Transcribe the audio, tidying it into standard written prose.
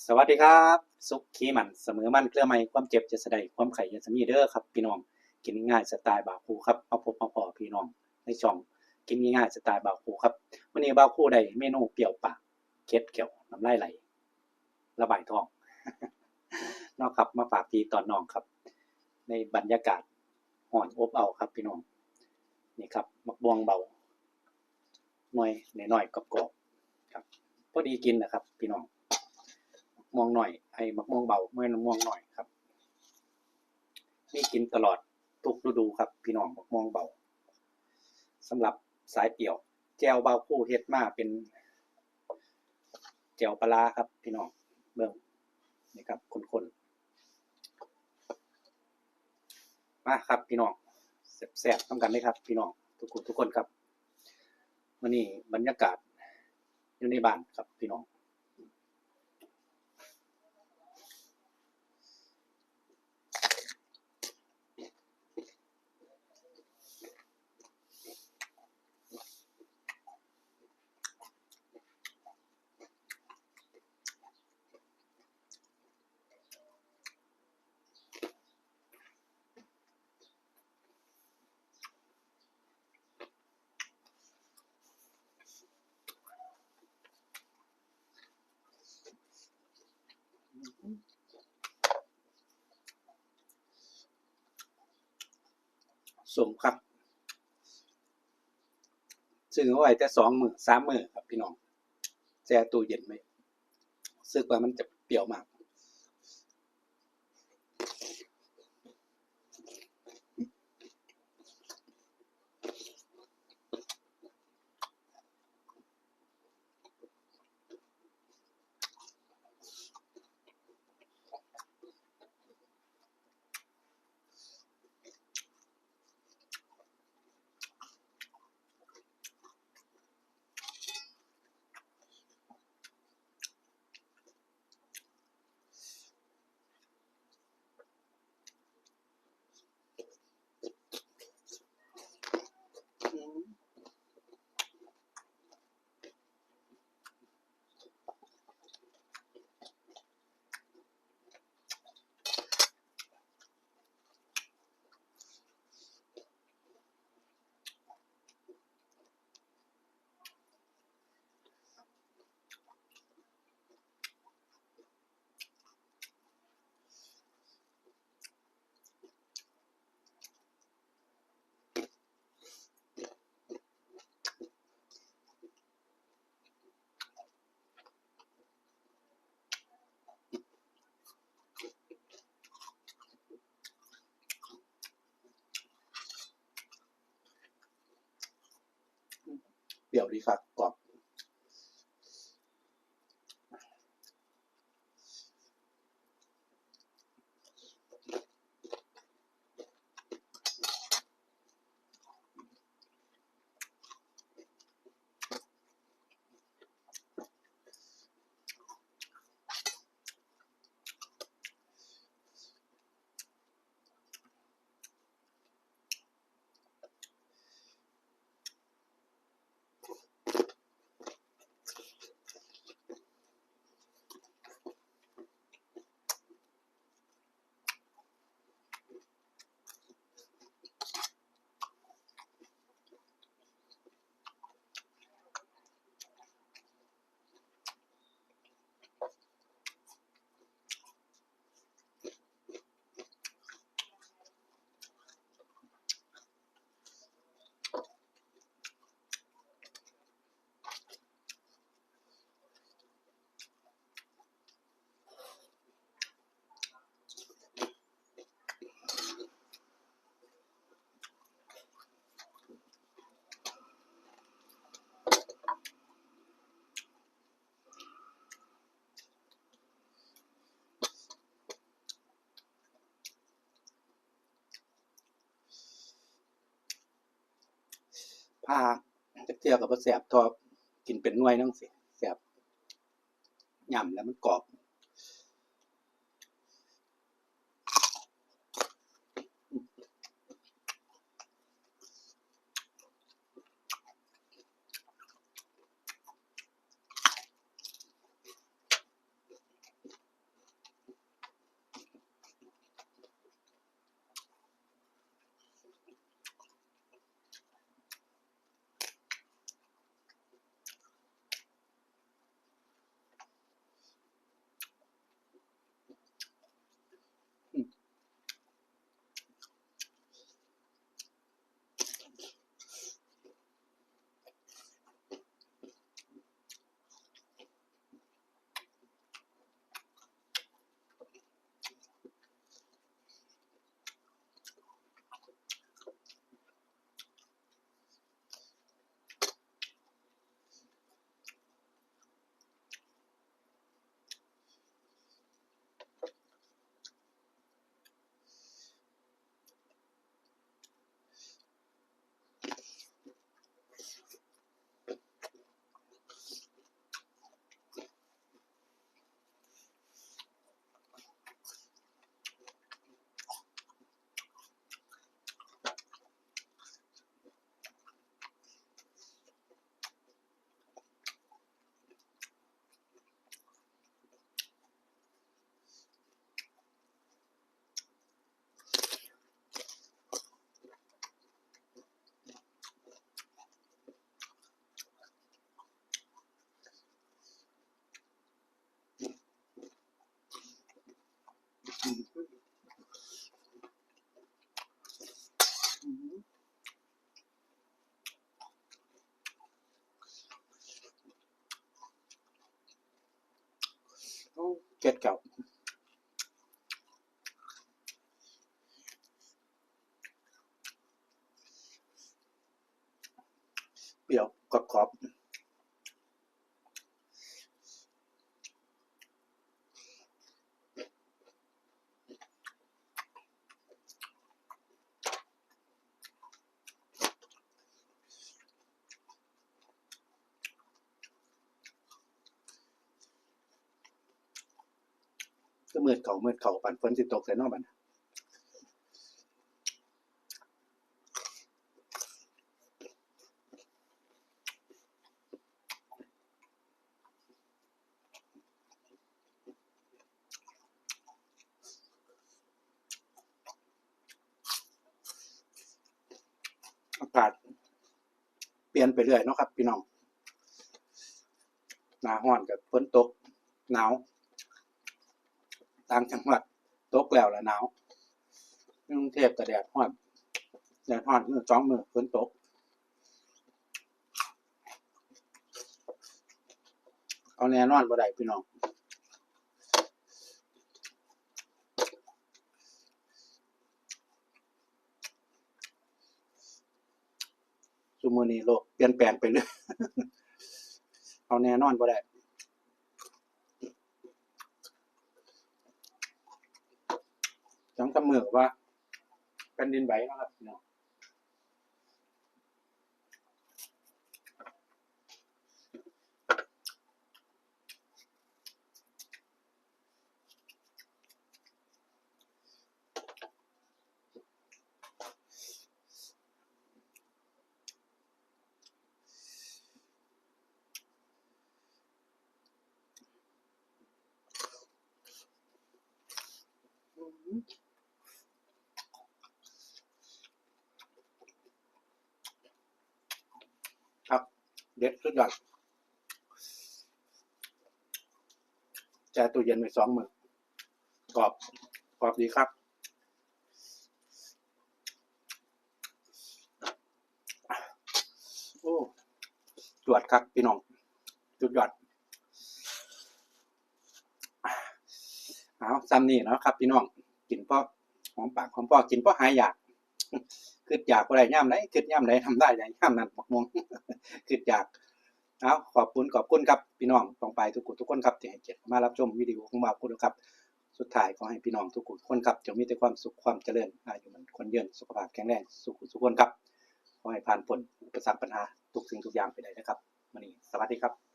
สวัสดีครับสุขขีมันเสมอมันเกลือใหม่ความเจ็บจะสะใดความไข้จะมีเด้อครับพี่น้องกินง่ายสไตล์บ่าวคู่ครับมาพบมาพ้อพี่น้องในช่องกินง่ายสไตล์บ่าวคู่ครับวันนี้บ่าวคู่ได้เมนูเปรี้ยวปากเค็ดเขียวน้ำลายไหลระบายท้อง เนาะครับมาฝากพี่ตอนน้องครับในบรรยากาศร้อนอบอ้าวครับพี่น้องนี่ครับมักม่วงเบาหน่อยน้อยๆกรอบๆครับพอดีกินนะครับพี่น้องม่วงหน่อยไอ้มะม่วงเบาม่วงหน่อยครับมีกินตลอดทุกฤดูครับพี่น้องมะม่วงเบาสำหรับสายเปรี้ยวแจ่วบ่าวคู่เฮ็ดมาเป็นแจ่วปลาร้าครับพี่น้องเบิ่งนี่ครับข้นๆมาครับพี่น้องแซ่บๆนำกันเลยครับพี่น้องทุกคนครับมื้อนี้บรรยากาศอยู่ในบ้านครับพี่น้องสมครับซื้อไว้แต่2มื้อ3มื้อครับพี่น้องแช่ตู้เย็นไว้รู้สึกว่ามันจะเปรี้ยวมากเปรี้ยวดีครับกรอบพาจักเทื่อก็บ่แซ่บเท่ากินเป็นหน่วยจั่งซี้แซ่บย่ำแล้วมันกรอบ เก็ดเก่าเปรี้ยวกรอบก็มืดเข่าปั่นฝนสิตกใส่นอกบันอากาศเปลี่ยนไปเรื่อยเนาะครับพี่น้องหน้าร้อนกับฝนตกหนาวต่างจังหวัดตกแล้วหนาวกรุงเทพก็แดดร้อนมือ2 มื้อฝนตกเอาแน่นอนบ่ได้พี่น้องซุมื้อนี้โลกเปลี่ยนแปลงไปเรื่อยเอาแน่นอนบ่ได้จังซำมื้อว่าแผ่นดินไหวเนาะครับพี่น้องครับเด็ดสุดยอดแช่ตู้เย็นไว้2 มื้อกรอบดีครับโอ้จวดครับพี่น้องสุดยอดเอาซ้ำนี่เนาะครับพี่น้องกินพอหอมปากหอมคอกินพอหายอยากคิดอยากบ่ได้ยามใดคิดยามใดทำได้ยามนั้นบักม่วงคิดอยากเอาขอบคุณครับพี่น้องต้องไปทุกคนครับที่ให้เกียรติมารับชมวิดีโอของบ่าวพูดครับสุดท้ายขอให้พี่น้องทุกคนครับจงมีแต่ความสุขความเจริญอายุมันคนยืนสุขภาพแข็งแรงสุขคนครับขอให้ผ่านพ้นอุปสรรคปัญหาทุกสิ่งทุกอย่างไปได้นะครับวันนี้สวัสดีครับ